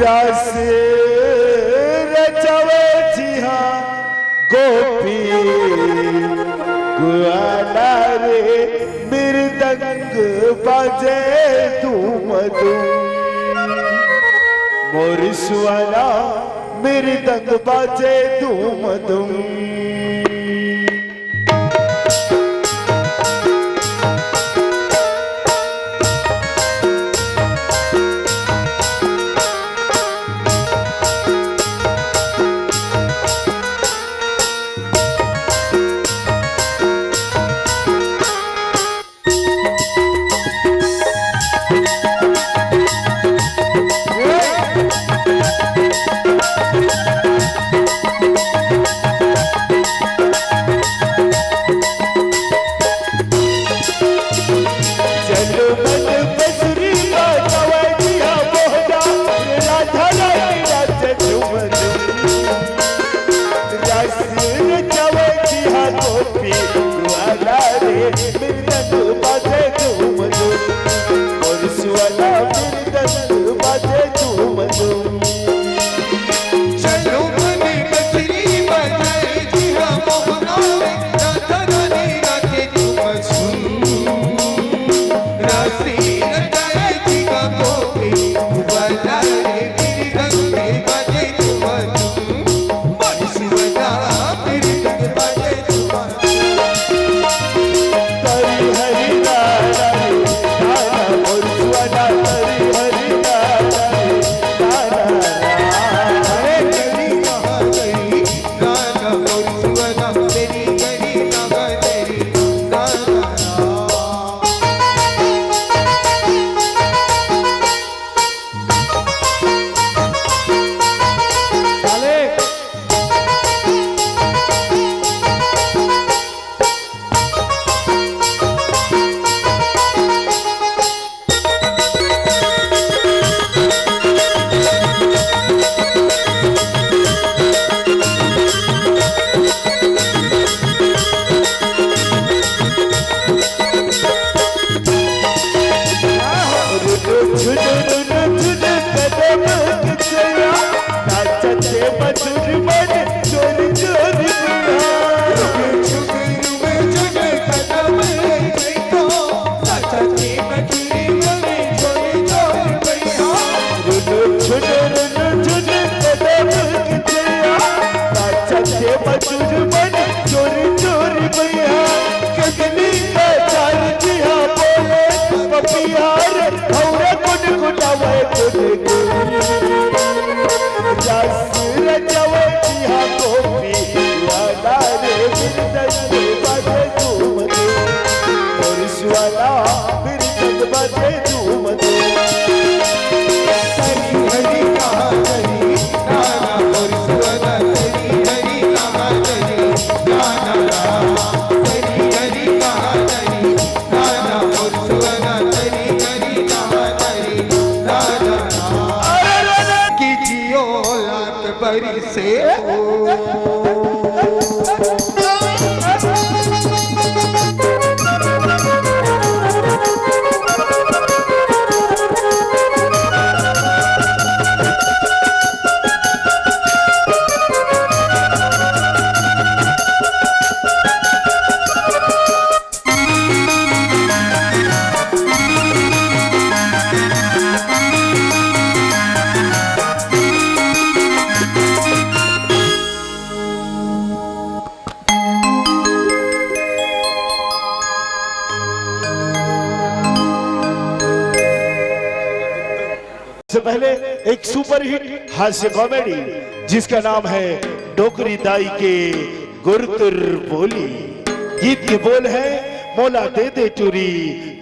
रास रचवे जिहा गोपी गुआला रे मृदंग बाजे धूम धूम मोर सुआला मृदंग बाजे धूम धूम से पहले एक सुपरहिट हास्य कॉमेडी जिसका नाम है डोकरी दाई के गुरतुर बोली। गीत के बोल है मोला दे दे चूरी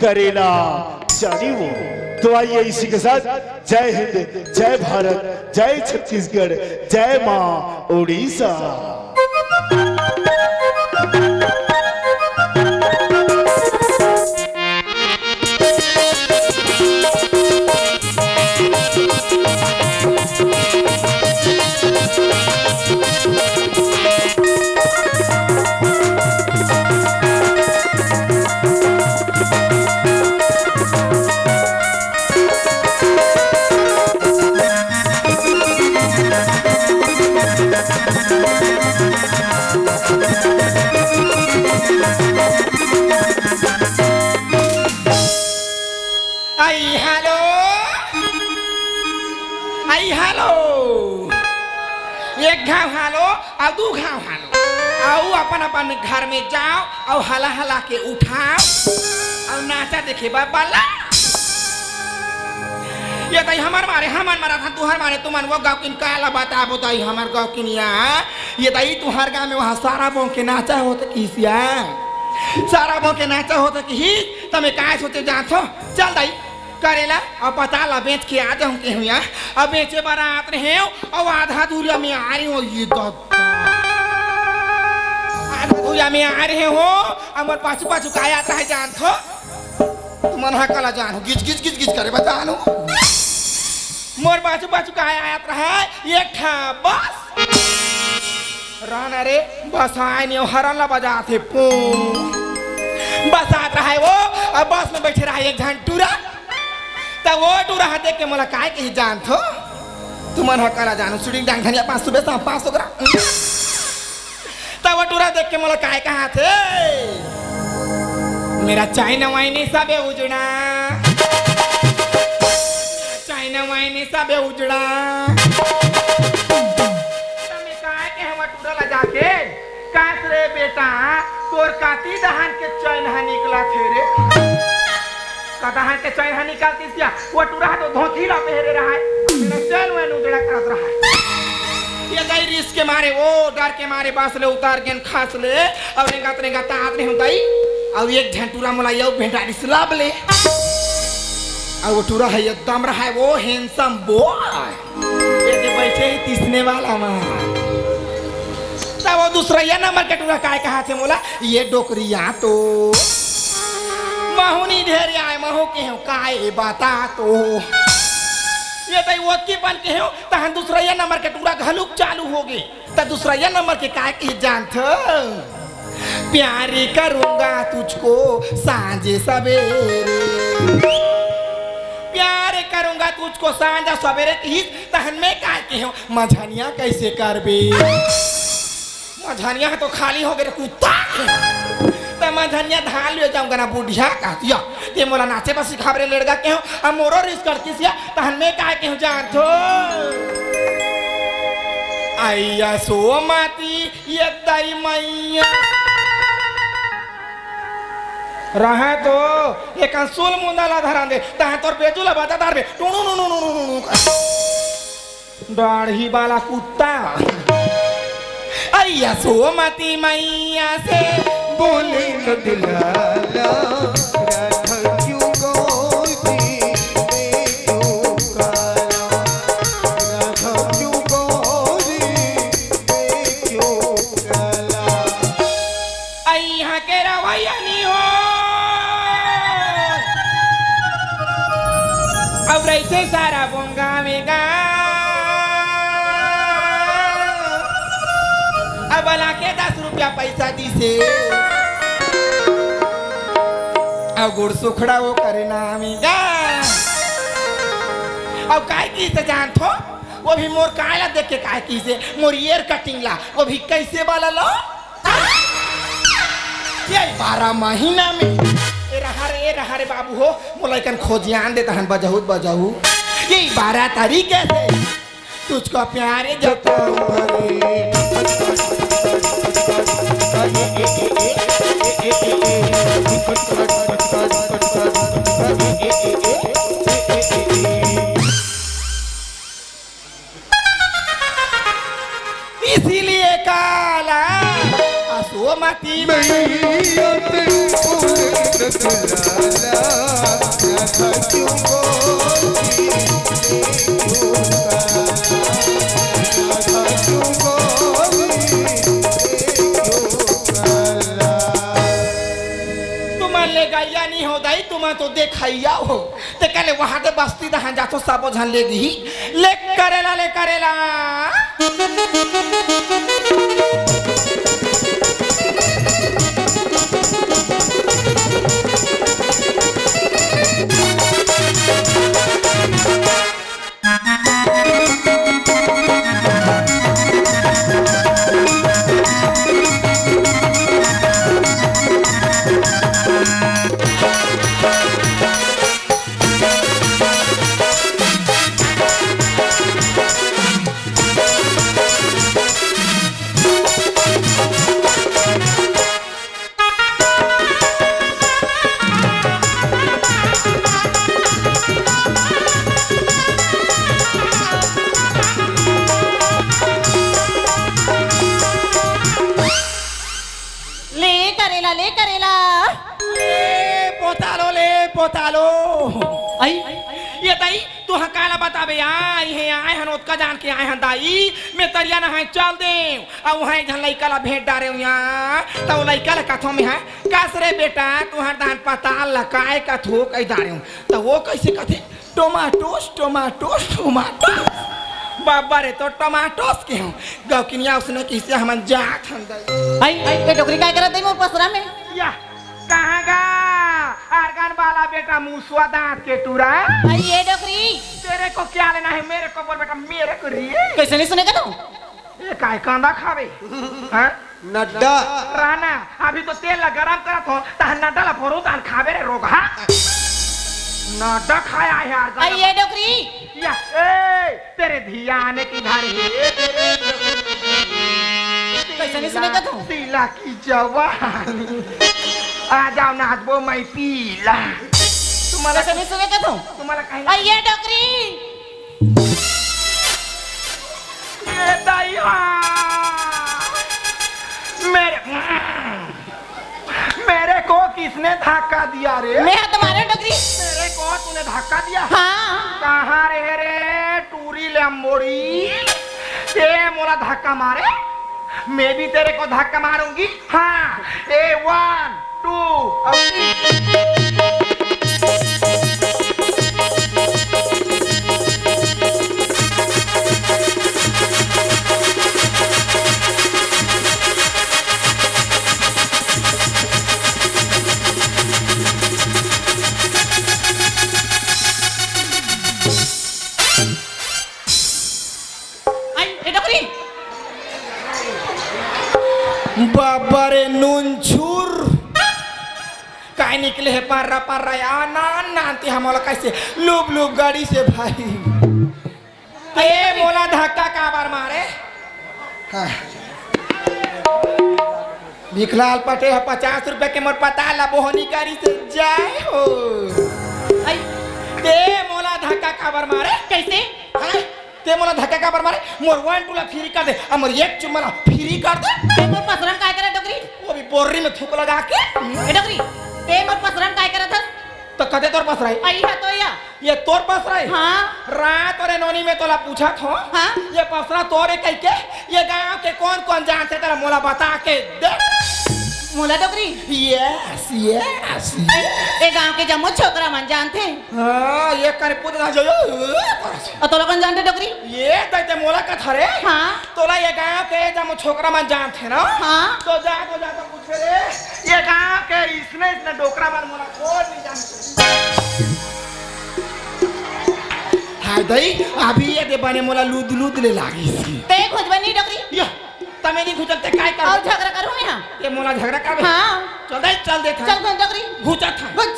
करेला जानी वो। तो आइए इसी के साथ जय हिंद, जय भारत, जय छत्तीसगढ़, जय माँ उड़ीसा। एक घाव हालो और दू घाव हालो आओ अपन अपन घर में जाओ और हला हला के उठाओ और नाचा देखे बाला। ये तो हमार मारा था तुहार मारे तुमन वो गाँव किन काला बता बताई हमार गाँव किन ये तो तुहार गाँव में वहाँ सारा बों के नाचा होता किसिया सारा बों के नाचा होता कि तमें काय सोचे जातो चल दाई करेला और पता ला बेच के आ जाऊं के हुआ अब बेचे बारात रहे और आधा दूरिया में आ रही हो ये आधा दूरिया में आ रहे हो और पाछू पाछू का आता है जान थो तुम मन कला जानो गिच गिच गिच गिच करे बतानो मोर पाछू पाछू का आता है एक था बस रहना रे बस आए नहीं हरन ला बजाते पू बस आता है वो और बस में बैठे रहा एक घंटूरा तब वो टूरा देख के मला काय के जान थो तुमन हकला जानो शूटिंग डांग धनिया 500 बेसा 500 ग्राम तब वो टूरा देख के मला काय कहा थे मेरा चाइना वाइनी सबे उजड़ा चाइना वाइनी सबे उजड़ा तमे काय के हम टूरा ला जाके कास रे बेटा तोर काती दहन के चैन निकला थे रे कदाहन के चैन निकालती सिया वो टूरा तो धोती ला पहरे रहा है मेरा चैन वे उजड़ा करत रहा है ये गई रिस्क के मारे वो डर के मारे बास ले उतार के खास ले और रेंगा तात नहीं होताई और एक झंटूरा मला यो भेंटाड़ी सलाब ले और वो टूरा है एकदम रहा है वो हैंडसम बॉय ये जो बैठे तीसने वाला मां तब वो दूसरा ये नंबर के टूरा काय कहा थे मोला ये डोकरिया तो माहुनी ढेर आए महू के हो काय बता तो ये तो वो की बन के हो तहन दूसरा ये नंबर के टूरा घलुक चालू हो गए तो दूसरा ये नंबर के काय की जान थ प्यार करूंगा तुझको सांझे सवेरे प्यार करूंगा तुझको सांझा सवेरे की तहन में काय के हो मझनिया कैसे करबे मझनिया तो खाली हो गए कुत्ता तो मझनिया धान ले जाऊंगा ना बुढ़िया कहतिया ते मोला नाचे बस सिखाबरे लड़का के हो अब मोरो रिस्क करती सिया तहन में काय के हो जान थो आइया सोमती ये दाई मैया रहा तो एक अंसुल मुंदाला धरा दे तहन तोर बेजुला बता दार बे टुनु नु नु नु नु दाढ़ी वाला कुत्ता आइया सोमती मैया से बोले न दिलाला राधा क्यों गोरी मैं क्यों काला राधा क्यों गोरी मैं क्यों काला यहाँ के रवैया नहीं हो अब रहते सारा बोंगा मेगा अब ला के 10 रुपया पैसा दी से अब गुड़ सुखड़ा वो करे नामीगा अब काय की से जान थो वो भी मोर काला देख के काय की से मोर ईयर कटिंग ला वो भी कैसे वाला लो ये 12 महीना में ए रहा रे बाबू हो मोलाइकन खोजियान दे तहन बजाऊ ये 12 तरीके से तुझको प्यारे जताऊं इसीलिए काला असोमती मैया ते बोले न दिलाला राधा क्यों गोरी क्यों काला राधा क्यों गोरी क्यों काला तुम ले गैया नहीं हो दाई तुम तो देखैया हो ते कले वहां के बस्ती दहां जातो सबो झन ले दी ले करेला ले पोतालो आई ये दाई तू हकाला बताबे आई है आए हन ओतका जान के आए हन दाई मैं तरिया ना है चल दे आ वहां झन लइका ला भेंट डारे यहां तो लइका ला कथो में है कास रे बेटा तू हर दान पता लकाए का थो कई डारे तो वो कैसे कथे टोमाटोस बाबा रे तो टमाटोस के हूं गौकिनिया उसने किसे हम जात हन दाई आई ए डोकरी काय करत है मोर पसरा में या कहां गा आर्गन वाला बेटा मुसवा दांत के टूरा आई ये डोकरी तेरे को क्या लेना है मेरे को बोल बेटा मेरे को रिए कैसे नहीं सुनेगा तू ये काय कांदा खावे हां नड्डा राना अभी तो तेल ला गरम करत हो ता नड्डा ला फोरो दान खावे रे रोगा नड्डा खाया है यार आई ये डोकरी या ए तेरे धियाने की धारे कैसे नहीं सुनेगा तू पीला की जवानी आ जाओ नाचबो मैं पीला तुम्हारा कैसे नहीं सुनेगा तू तुम्हारा कहीं आई ये डोकरी ये दया मेरे को किसने धक्का दिया रे मैं तुम्हारे डोकरी मेरे को तूने धक्का दिया हाँ कहाँ रे टूरी लंबोड़ी ये मोला धक्का मारे मैं भी तेरे को धक्का मारूंगी हाँ ए 1 2 बाबा रे नूनछुर काय निकले है पर नानती हमला कैसे लूब गाड़ी से भाई ये मोला धक्का का बार मारे हाँ। भिखलाल पटे है 50 रुपए के मोर पता ला बोहनी गाड़ी से जाए हो आई ते मोला धक्का का बार मारे कैसे हाँ? ते मोला धक्का का बार मारे मोर 1 2 ला फ्री कर दे अमर एक चुम्मा फ्री कर दे ते मोर पसरा में काय करे डोकरी वो भी बोर्री में थूक लगा के ए डोकरी ते मोर पसरा में काय करत है तो कदे तोर पास रही आई है तो या ये तोर पास रही हाँ रात और नोनी में तोला पूछा था हाँ ये पसरा तोरे कह के ये गांव के कौन जानते तेरा मोला बता के दे मोला डोकरी यस ए गांव के जम्मो छोकरा मन जानते हाँ ये करे पूछ ना जो और तो लोगन जानते डोकरी ये ते मोला का थारे हाँ तोला ये गांव के जम्मो छोकरा मन जानते ना हाँ तो जा तो पूछे रे ये गांव के इसने डोकरा मन मोला कौन नहीं जानते हाय दई अभी ये दे बने मोला लूद ले लागी सी ते खोजबनी डोकरी या तमे नहीं घुचलते काय कर और झगड़ा करूं मैं हां ये मोला झगड़ा कर हां चल दे था चल खोज डोकरी घुचा था कुछ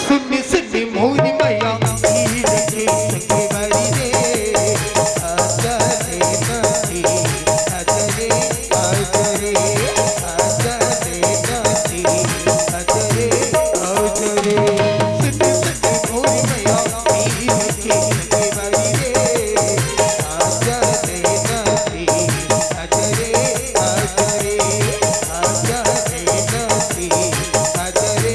सुनी सुनी मोरी मैया हीर के सके बड़ी रे आजा रे नाती आजा रे आजा रे आजा रे नाती आजा रे आजा रे सुनी सुनी मोरी मैया हीर के सके बड़ी रे आजा रे नाती आजा रे आजा रे आजा रे नाती आजा रे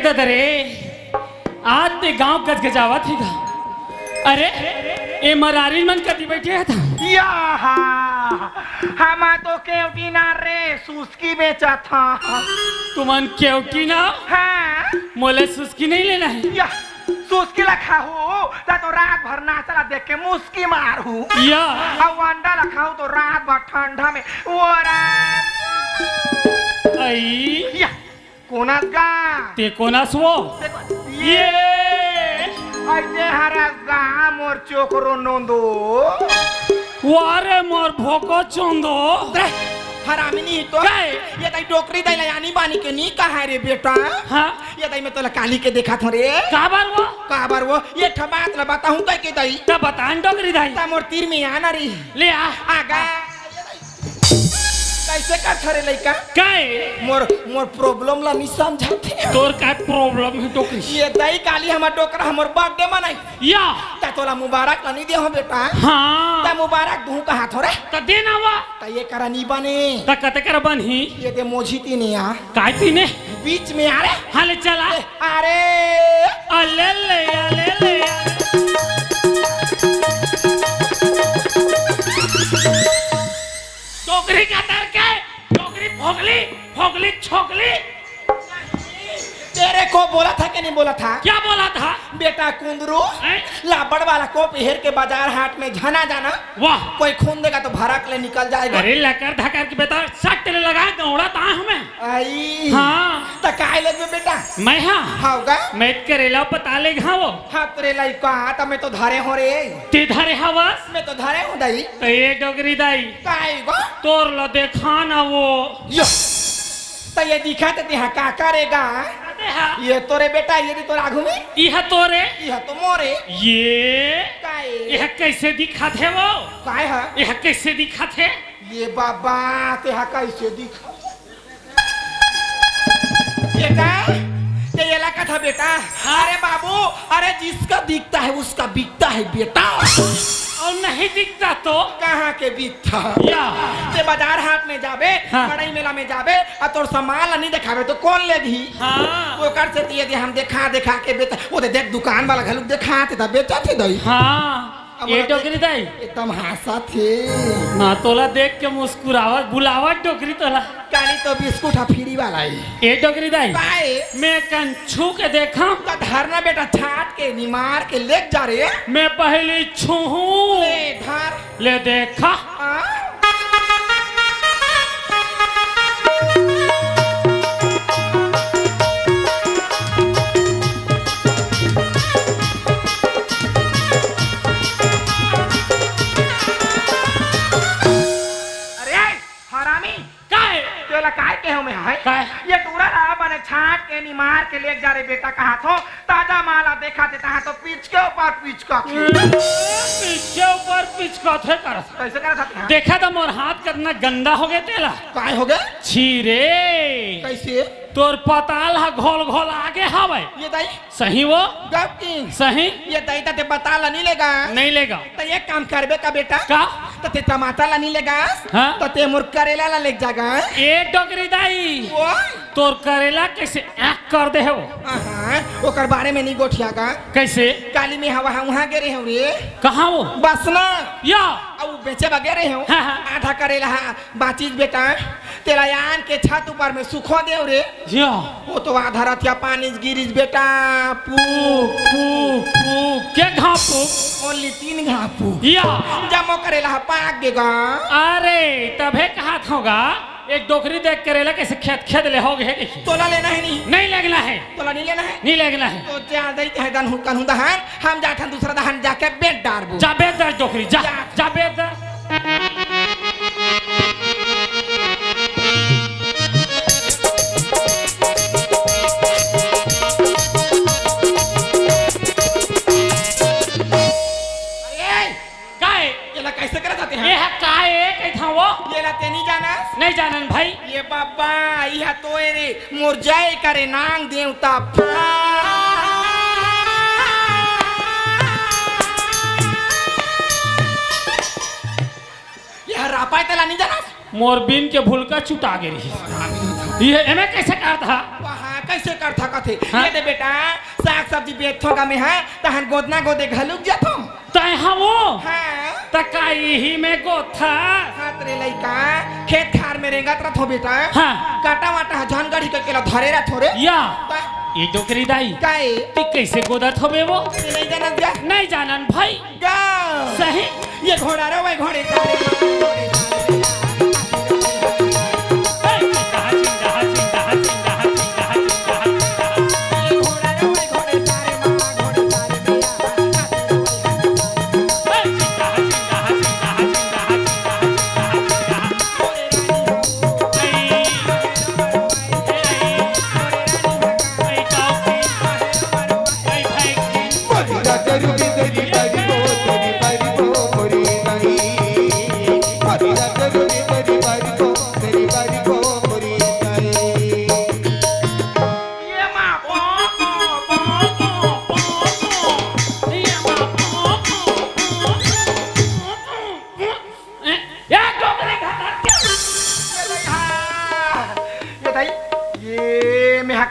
ददरे आज ते गांव गजगजावा थी गा। अरे ए मरारी मन कदी बैठे था याहा हम तो केवटी ना रे सुस्की बेचा था। तुमन केवटी ना हाँ मोले सुस्की नहीं लेना है या सुस्की लखा हूँ तो रात भर नाचला देख के मुस्की मारू या अब अंडा लखा हूँ तो रात भर ठंडा में वो आई या कोनास गा ते कोनास वो ये ऐसे हरस गा मोर चोकरो नोंदो वारे मोर भोको चोंदो हरामिनी तो ये ताई टोकरी दाई यानी बानी के नी कहा है रे बेटा। हाँ ये ताई मैं तो काली के देखा था रे काबर वो ये ठबात ला बताऊं कह के दाई तब बतान डोकरी दाई ता मोर तीर में आना री ले आगा कैसे कर थरे लइका काय मोर मोर प्रॉब्लम ला नहीं समझाते तोर का प्रॉब्लम है डोकरी ये दाई काली हमर डोकरा हमर बर्थडे मनाई या ता तोला मुबारक ला नहीं दे हो बेटा। हाँ ता मुबारक दूं कहा थोरे त देना वा ता ये करा नी बने त कते कर बनही ये दे मोझीती नहीं आ काय तीने बीच में आ रे हाले चला अरे अले ले डोकरी का तर के डोकरी भोगली भोगली छोकली तेरे को बोला था कि नहीं बोला था क्या बोला था बेटा कुंदरू लाबड़ वाला को पहर के बाजार हाट में झना जाना वाह कोई खून देगा तो भड़क ले निकल जाएगा। अरे लकर धकर के बेटा सट ले लगा दौड़ा ता हमें आई हाँ तो काय ले बेटा मैं हाँ होगा मैं करेला पता ले घा वो हाँ तेरे लाई का तो मैं तो धारे हो रे ते धरे हवस मैं तो धारे हूँ दाई तो ये डोगरी दाई काय गो तोर ल देखा ना वो यो तो ये दिखा तो यहाँ का करेगा ये तोरे बेटा ये तो आगू में यह तोरे यह तो मोरे ये काय यह कैसे दिखा थे वो काय है यह कैसे दिखा थे ये बाबा ते यहाँ कैसे दिखा बेटा ये लगा था बेटा। अरे बाबू अरे जिसका दिखता है उसका बिकता है बेटा और नहीं दिखता तो कहाँ के बिकता या ते बाजार हाट में जाबे हाँ। बड़ाई मेला में जाबे और तोर सामान नहीं दिखावे तो कौन लेगी हाँ वो कर से ये हम देखा के बेटा वो देख दुकान वाला घलुक दिखाते था बेचा थे दई हाँ ये डोगरी दाई एकदम हंसा थे ना तोला देख के मुस्कुरावत बुलावत डोगरी तोला काली तो बिस्कुट फ्री वाला है ये डोगरी दाई काय मैं कन छू के देखा तो धरना बेटा छाट के निमार के ले जा रहे मैं पहले छू ले धर ले देखा आ? काय के हो में है काय ये टूरा रहा बने छाट के निमार के ले जा रहे बेटा कहा तो ताजा माला देखा देता है तो पीछ के ऊपर पीछ का पीछे ऊपर पीछ का थे कर कैसे कर सकते हैं देखा था मोर हाथ कितना गंदा हो गया तेला काय हो गए छीरे कैसे तोर पताल हा घोल घोल आगे हवे ये दाई सही वो गप की सही ये दाई ते बताला नहीं लेगा नहीं लेगा तो ये काम करबे का बेटा का तो ते टमाटर ला नहीं लेगा हाँ? तो ते मुर करेला ला ले जागा ए डोगरी दाई वो तोर करेला कैसे आँख कर दे हो हां ओकर बारे में नहीं गोठियागा कैसे काली में हवा वहां गे रहे हो रे कहाँ वो बस ना या अब बेचे बगे रहे हो हाँ, हाँ। आधा करेला बाचीज बेटा तेरा यान के छत ऊपर में सुखो दे रे या वो तो आधा रतिया पानी गिरिज बेटा पू क्या घापू ओनली 3 घापू या जमो करेला पाक देगा अरे तभे कहा होगा एक डोकरी देख करेला कैसे खेत खेत ले हो गए तोला लेना है नहीं लगना है तोला नहीं लेना है नहीं लगना है तो जा दई है दन हुकन दहन हम जाथन दूसरा दहन जाके बेट डारबो जा बेद दर डोकरी जा जा बेद दर कैसे कर जाते हैं ये है काय एक था वो ये लाते नहीं जाना नहीं जानन भाई ये बाबा यह तो रे मोर जय करे नांग देवता यह रापाय तला नहीं जाना मोर बिन के भूलका चुटा गे रही ये एमे कैसे कहा था वहां कैसे कर था कथे हाँ? ये दे बेटा साग सब्जी बेचोगा में है तहन गोदना गोदे घलुक जथो तय हमो हाँ तका यही में गोथा हाथ रे लइका खेत खार में रेंगत रथो बेटा हाँ। काटा वाटा झनगढ़ी के केला धरे रथो रे या ये डोकरी दाई काए ती कैसे गोदत होबे वो नहीं जानत जा नहीं जानन भाई गा सही ये घोड़ा रे भाई घोड़े तारे घोड़े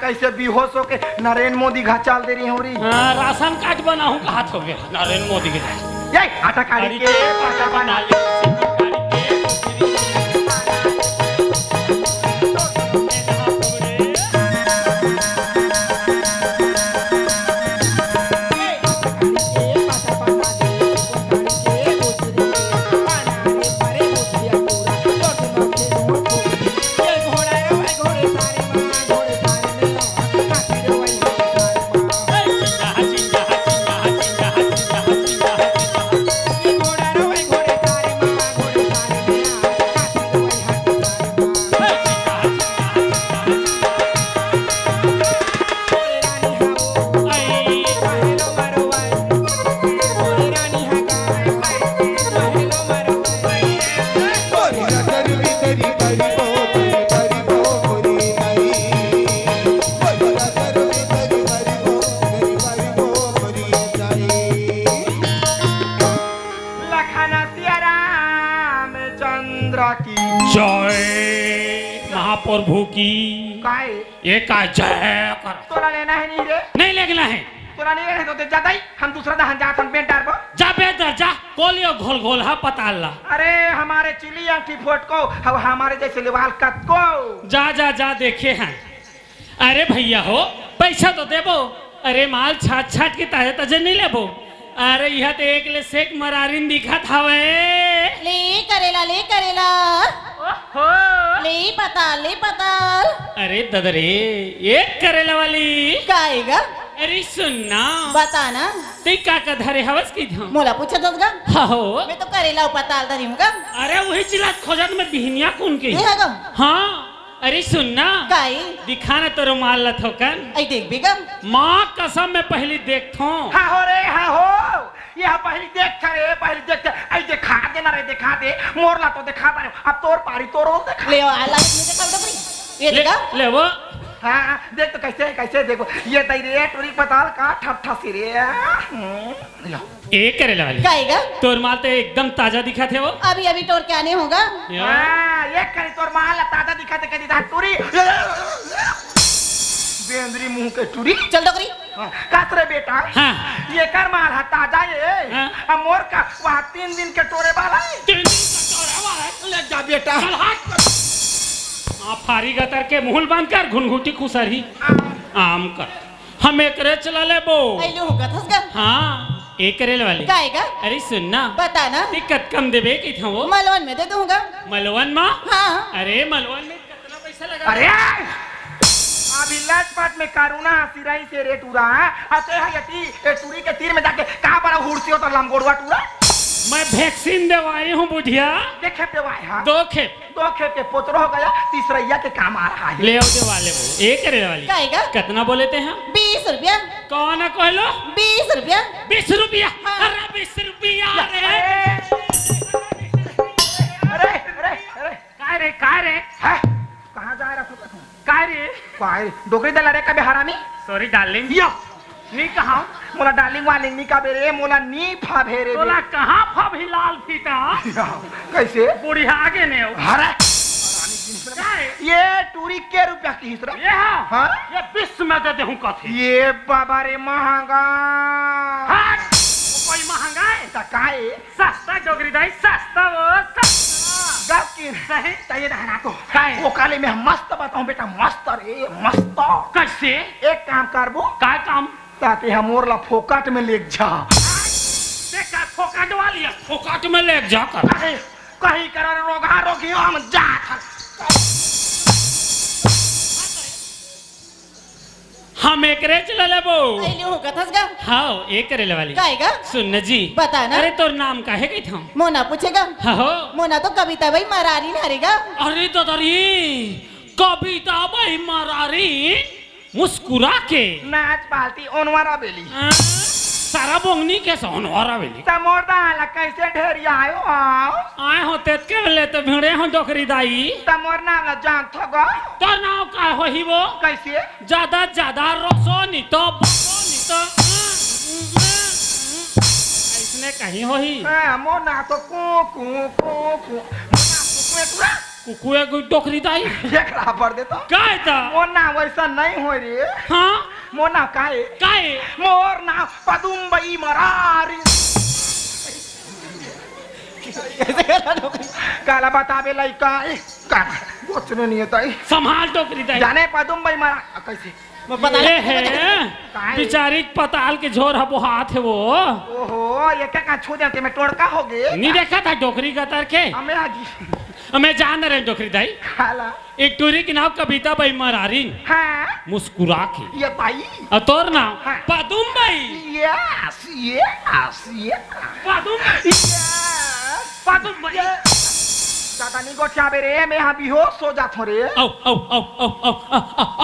कैसे बेहोश होके नरेंद्र मोदी घा चाल दे रही हो रही राशन कार्ड बनाऊं कहा हो गया नरेंद्र मोदी के ये आटा काढ़ी के आटा बना ले प्रभु की काहे ये का जय कर तोरा लेना है नहीं रे नहीं लेना है तोरा नहीं है तो दे जाता ही हम दूसरा दहन जात हम पेंट डार जा बेदर जा कोलियो घोल घोल हा पता ला अरे हमारे चिली आंटी फोट को हमारे जैसे लेवाल कत को जा जा जा देखे हैं अरे भैया हो पैसा तो देबो अरे माल छाट छाट के ताजे ताजे नहीं लेबो अरे यह तो एक ले सेक मरारिन दिखत हवे ले करेला ओहो ले पता अरे ददरे एक करेला वाली काएगा अरे सुनना बताना ते का धरे हवस की था मोला पूछा दसगा हो मैं तो करेला पताल धरी हूँ का अरे वही चिल्लात खोजत में बिहनिया कौन की ये है गम हाँ अरे सुनना काई दिखाना तो रुमाल लथो कन आई देख भी गम माँ कसम में पहली देखथो हाँ हो रे हाँ हो यह पहली देख रे पहली देख आई दिखा दे ना रे दिखा दे मोरला तो दिखा दे अब तोर पारी तोर हो दिखा ले आ लाइट में देखा डबरी ये देखा ले वो हाँ देख तो कैसे देखो ये तई रे टोरी पताल का ठप ठसी रे एक करेला वाली काएगा तोर माल तो एकदम ताजा दिखा थे वो अभी टोर क्या नहीं होगा हाँ ये करी तोर माल ताजा दिखाते कदी दा टोरी बेंद्री मुंह के टोरी चल डोकरी कातरे बेटा हाँ ये कर माल है ताजा ये हाँ। अब मोर का वहाँ 3 दिन के टोरे वाला है 3 दिन का टोरा वाला है। ले जा बेटा चल हाथ फारी गतर के मुहल बांध कर घुनघुटी खुसरी आम कर हम एक रे चला ले बो आई लो होगा थसगा हाँ एक करेल वाली काएगा अरे सुनना बताना दिक्कत कम देबे की था वो मलवन में दे दूंगा मलवन माँ हाँ अरे मलवन में कितना पैसा लगा अरे अभी लाजपाट में कारूना सिराई से रे टूरा अते है यती ए टूरी के तीर में जाके कहां पर हुड़सी हो तो लंगोड़वा टूरा मैं वैक्सीन दवाई हूँ बुढ़िया देखे देवाई हां 2 खेप के पोतरो हो गया तीसरैया के काम आ रहा है ले आओ दे वाले वो एक करे वाली काएगा कितना बोले थे हैं 20 रुपया कौन है कहलो 20 रुपया 20 रुपया हाँ। अरे 20 रुपया रे अरे काय रे कहां जा रहा तू काय रे काय डोकरी दला रे का बेहरामी सॉरी डार्लिंग यो नी कहा मोला डार्लिंग वालिंग नी का बेरे मोला नी फा भेरे तोला कहाँ फब हिलाल फीता कैसे बुढ़िया आगे ने अरे ये टूरी के रुपया की हिस्सा ये हाँ हाँ ये 20 में दे हूँ कथी ये बाबा रे महंगा हट कोई महंगा है तकाए सस्ता डोगरी दाई सस्ता वो सस्ता गप की सही चाहिए रहना तो काहे? वो काले में हम मस्त बताऊं बेटा मस्त रे मस्त कैसे एक काम करबो का काम ताकि हम और ला फोकट में ले जा देखा फोकट वाली है फोकट में ले जा कर कहीं कहीं कर रोगा रोगी हम जा हम एकरे चला लेबो आइली हो कथस गा हाँ एक करे ले वाली काहेगा सुन जी बता ना। अरे तोर नाम काहे गई था मोना पूछेगा हो मोना तो कविता भाई मरारी नारेगा अरे दादारी कविता भाई मरारी मुस्कुरा के नाच पालती ओनवारा बेली सारा बोंगनी के सोनवारा वेली तमोरदा ला कैसे ढेरिया आयो आओ आए हो तेत के ले तो भिड़े हो डोकरी दाई तमोर नाम ला जान थगो तो नाव का होही वो कैसे ज्यादा ज्यादा रसो नहीं तो बसो नहीं तो ऐसने कहीं होही मोना तो कू कू कू कू मोना कुकुए तुरा कुकुए गुई डोकरी दाई एकरा पर दे तो काय ता मोना वैसा नहीं हो रे हाँ मोना काहे काय मोर नाम पदुम्बई मरारी काला बतावे लइका का कुछ नहीं है ताई संभाल डोकरी दाई जाने पदुम्बई मरा कैसे ये है बिचारी पताल के झोर हबो हाथ है वो ओहो ये क्या छू देते मैं टोड़का हो गए नहीं देखा था डोकरी का तर के हमें आजी मैं जान रहे डोकरी दाई खाला एक टूरी की नाव कविता भाई मरारी हाँ मुस्कुरा के ये पाई और तोर नाम हाँ। पदुम भाई यस यस यस पदुम पदुम भाई दादा नहीं गोठिया बेरे मैं यहाँ बेहोश हो जात हूँ रे औ औ औ औ औ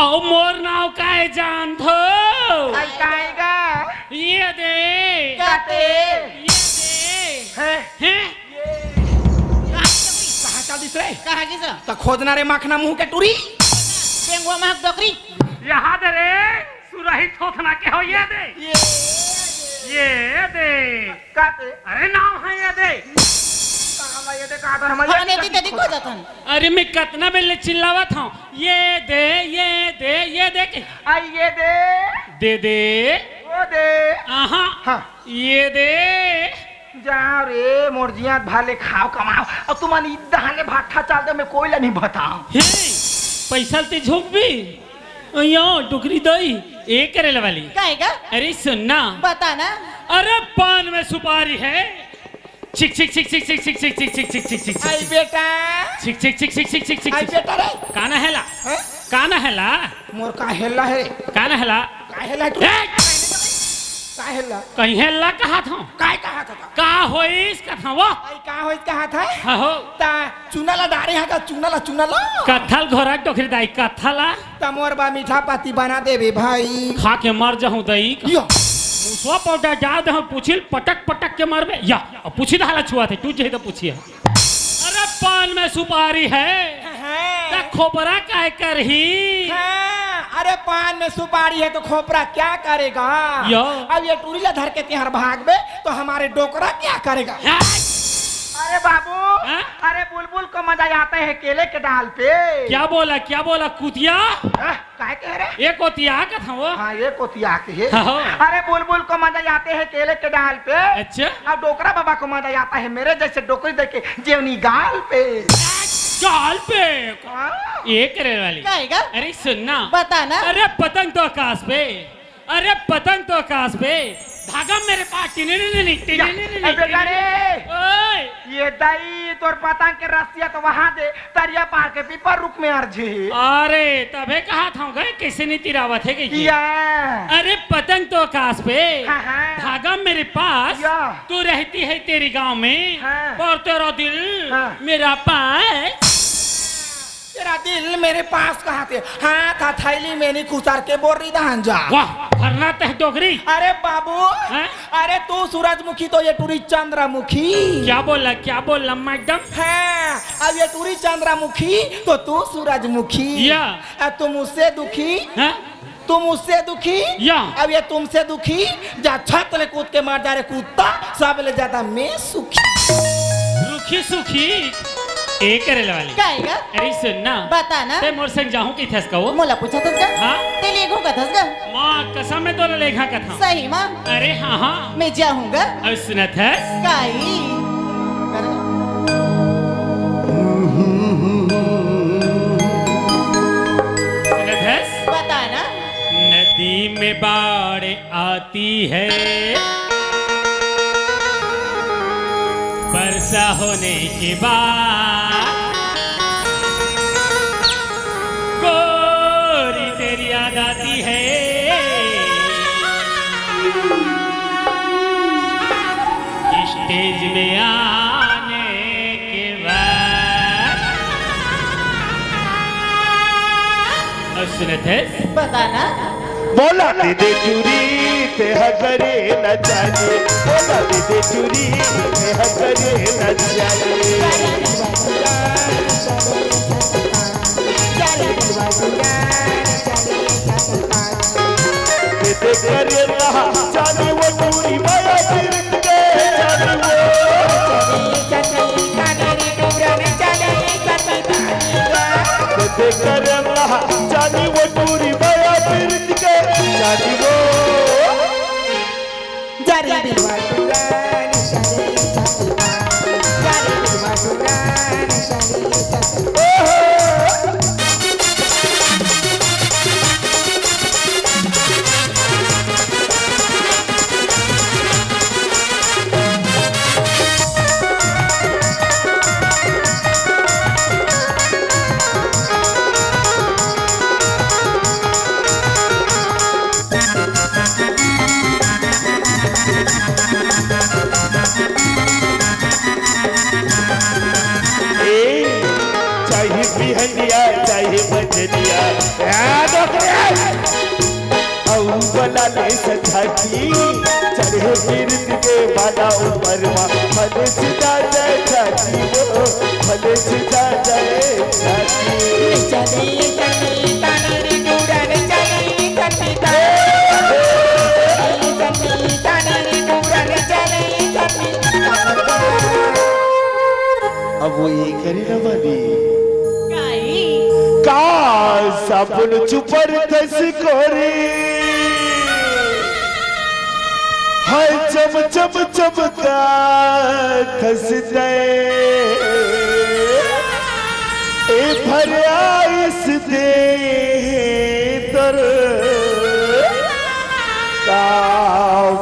औ मोर नाव का है जान थो आई काएगा ये दे काते ये दे है हैं कहाँ चल दिस रे कहा की सा तो खोजना रे मखना मुंह के टूरी पेंगुआ महक डोकरी यहाँ दे रे सुरही थोथना के हो ये दे ये दे काते अरे नाव है ये दे कहाँ ये दे कहाँ तो हमने हमारे दी तदी को जातन अरे मैं कितना बेले चिल्लावा था ये दे ये दे ये दे के आई ये दे दे वो दे आहा हाँ ये दे जाओ रे मोरजियात भाले खाओ कमाओ और तुम्हारी दहाने भाठा चाल दे मैं कोई ला नहीं बताऊं हे पैसा ते झोंक भी यो टुकड़ी दई एक करे वाली काहेगा अरे सुनना बता ना अरे पान में सुपारी है छिक छिक छिक छिक छिक छिक छिक छिक छिक छिक छिक आई बेटा छिक छिक छिक छिक छिक छिक छिक आई बेटा रे काना हेला हैं? काना हेला मोर का हेला है काना हेला का हेला तू का हेला कहीं हेला कहा था काय कहा था का होइस का था वो आई का होइस कहा था हो ता चुनाला डारे हा का चुनाला कथल घोरा टोकरी दाई कथला ता मोर बा मीठा पाती बना देबे भाई खा के मर जाऊं दई यो सो पौधा जा दे पूछिल पटक पटक के मरबे या पूछी दहाला छुआ थे तू जे तो पूछिए अरे पान में सुपारी है ता खोपरा काय करही हाँ, अरे पान में सुपारी है तो खोपरा क्या करेगा यो। अब ये टूरिया धर के तिहार भाग में तो हमारे डोकरा क्या करेगा अरे बाबू हाँ? अरे बुलबुल को मजा आता है केले के डाल पे क्या बोला कुतिया काय कह रहे एक कोतिया का था वो हाँ ये कोतिया के है हाँ। अरे बुलबुल को मजा आते हैं केले के डाल पे अच्छा अब डोकरा बाबा को मजा आता है मेरे जैसे डोकरी देके जेवनी गाल पे गाल पे हाँ? एक करे वाली काहेगा अरे सुनना बता ना अरे पतंग तो आकाश पे अरे पतंग तो आकाश पे धागा मेरे पास बेटा रे ओए ये दई तोर पतंग के रस्सिया तो वहाँ दे तरिया पार के पीपर रुक में अर्जे अरे तबे कहा था गए कैसे नहीं तिरावत है कि या अरे पतंग तो आकाश पे हाँ, हाँ। धागा मेरे पास या। तू रहती है तेरी गांव में हाँ। और तेरा दिल हाँ। मेरा पास तेरा दिल मेरे पास कहाँ थे हाँ था थैली में नहीं खुसार के बोल रही धान जा वाह भरना तह डोगरी अरे बाबू हैं? अरे तू सूरजमुखी तो ये टूरी चंद्रमुखी क्या बोला मैडम हाँ अब ये टूरी चंद्रमुखी तो तू सूरजमुखी या। अब तुम उससे दुखी हैं? तुम उससे दुखी या। अब ये तुमसे दुखी जा छत ले कूद के मार जा रे कूदता सब ले ज्यादा मैं सुखी रुखी सुखी एक करेला वाली कायगा अरे सुन ना बता ना ते मोर संग जाहूं की थस कहो मोला पूछा थस का हाँ ते लेखो का थस का माँ कसम में तो लेखा कथा सही मां अरे हाँ हाँ मैं जाऊंगा अब सुनत है काई सुनत है बता ना नदी में बाढ़ आती है वर्षा होने के बाद गोरी तेरी याद आती है स्टेज में आने के बाद और सुनत है बता ना बोला दे चूरी ते हकरे न जाने बोला दे चूरी ते हकरे न जाने ते करे रहा जाने वो चूरी माया फिरत के जाने वो ते करे रहा जाने वो चूरी माया फिरत के जाने वो जारी दिलवा दुरानी जारी दिलवा दुरानी चाहिए बजनिया ले सजाती चढ़े गिरद के बाला ऊपर भले सीधा जाए जाती वो भले सीधा जाए जाती चले चले ताने दूरन चले चले ताने दूरन चले चले अब वो ये करे ना बनी काई का साबुन चुपर दस कोरी हाय चम चम चमका खस जाए ए भरिया इस दे दर का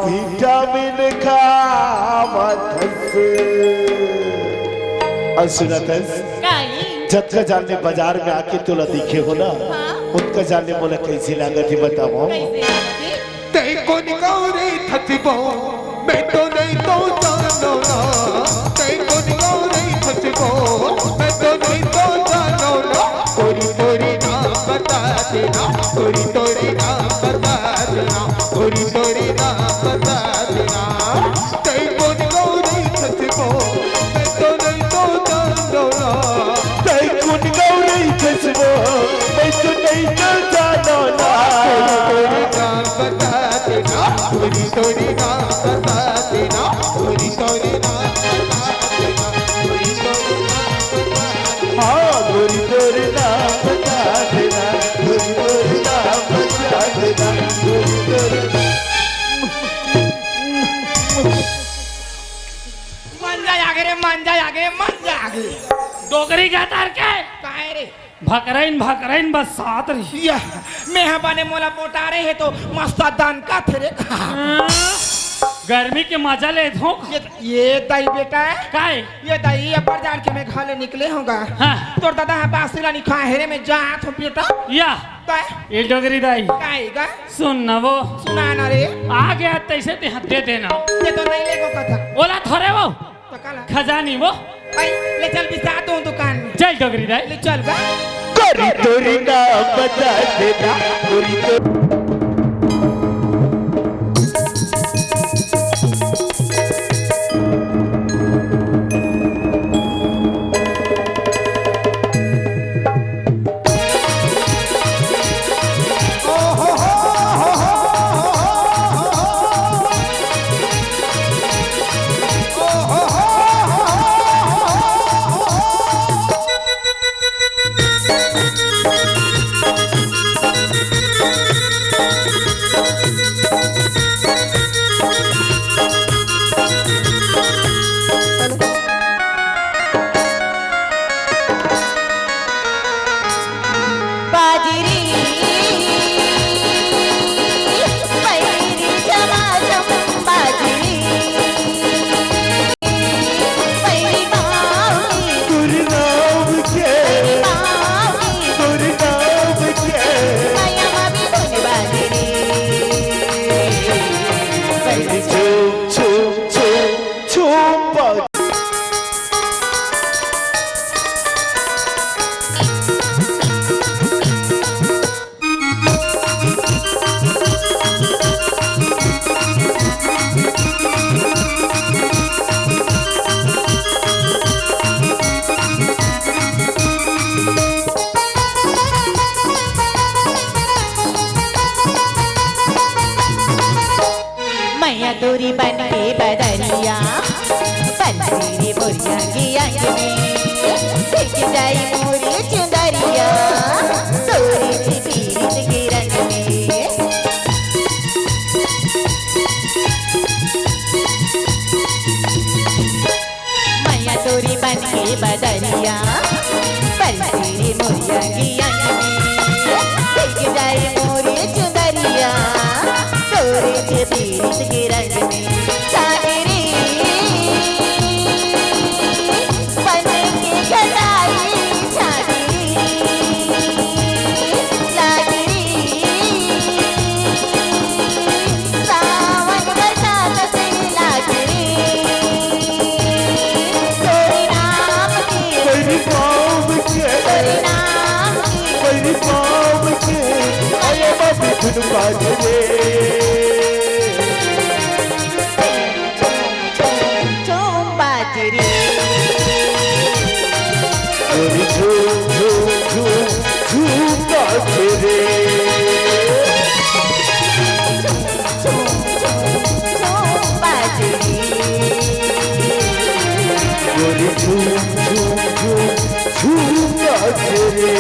विटामिन का मथस असुरतस काई जब का जानने बाजार में आके तोला दिखे हो ना हाँ। उनका जानने मोला कैसी लागत है बताओ कैसे आती ते कोन गौरे थचबो मैं तो नहीं तो जानो ना ते कोन गौरे थचबो मैं तो नहीं तो जानो ना कोरी तोरी नाम बता देना कोरी तोरी नाम बता देना कोरी तोरी नाम बता देना ते कोन गौरे थचबो मैं तो नहीं तो जानो ना तै कुन गौरी खसबो मैं तो नहीं तो जानो ना कोरी नाम बता देना कोरी तोरी नाम बता देना कोरी तोरी नाम बता देना कोरी तोरी नाम बता देना हाँ गोरी तोरे नाम बता देना गोरी तोरे नाम बता देना गोरी तोरे मन जाए आगे डोगरी का तार के काहे रे भकरैन बस साथ रही या मैं हबाने मोला पोटारे है तो मस्त दान का थे रे गर्मी के मजा ले धो ये दाई बेटा है काय ये दाई अपर जान के मैं घर निकले होगा हाँ। तोर दादा है बासिला निखा हेरे में जात हूँ बेटा या काय ये डोगरी दाई काहेगा सुन न वो सुना ना रे आ गया तैसे ते दे देना ये तो नहीं लेगो कथा ओला थोड़े वो तो काला खजानी वो आई ले चल बिसा दूं दुकान में चल डोगरी दाई ले चल बा गोरी तोरे नाम बता देना गोरी तोरे तोरी बन के बदरिया बंसीरी मोरिया की अंग में दिख जाई मोरी चुंदरिया तोरी सी पीरित के रंग में मैया तोरी बन के बदरिया बंसीरी मोरिया की अंग में दिख जाई मोरी चुंदरिया तोरी सी पीरित के रंग में सागरी बन के घटाई छागरी सागरी सावन बरसात से लागरी तोरी नाम की तेरी पाँव के तोरी नाम की तेरी पाँव के आया बाबी धुन बाजरे झूम बाजरी तेरी झूम झूम झूम झूम बाजरे झूम बाजरी तेरी झूम झूम झूम झूम बाजरे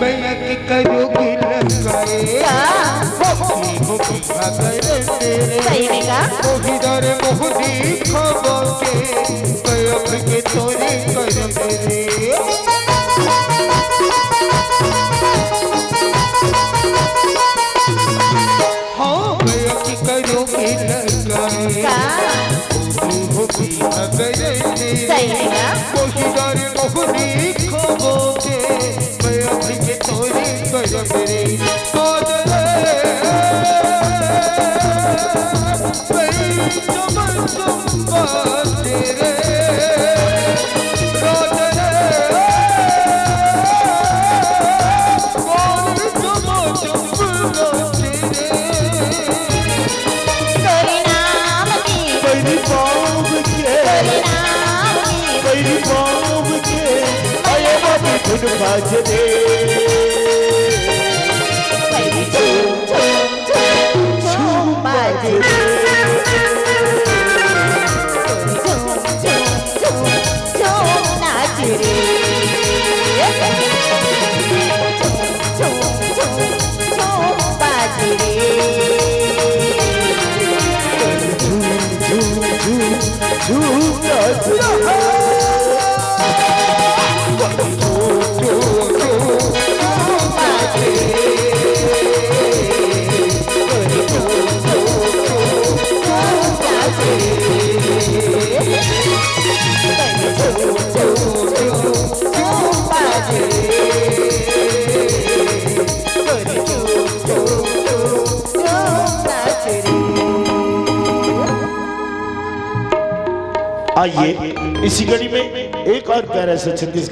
मैया के करोगी लंकाए हो भगन तेरे सही में का मोहिदार मोहनी खबो के कयक के तोरे कर मेरे हाँ मैया के करोगी लंकाए हो भगन तेरे सही में का मोहिदार मोहनी खबो के कयक के तोरे कर मेरे तोरी नाम की तेरी पाँव के तोरी नाम की तेरी पाँव के आया बाबी धुन बाजरे झूम बाजरी झूम नाच रे झूम बाजरी झूम झूम झूम बाजरे आइए इसी कड़ी में एक और प्यारा सा छत्तीसगढ़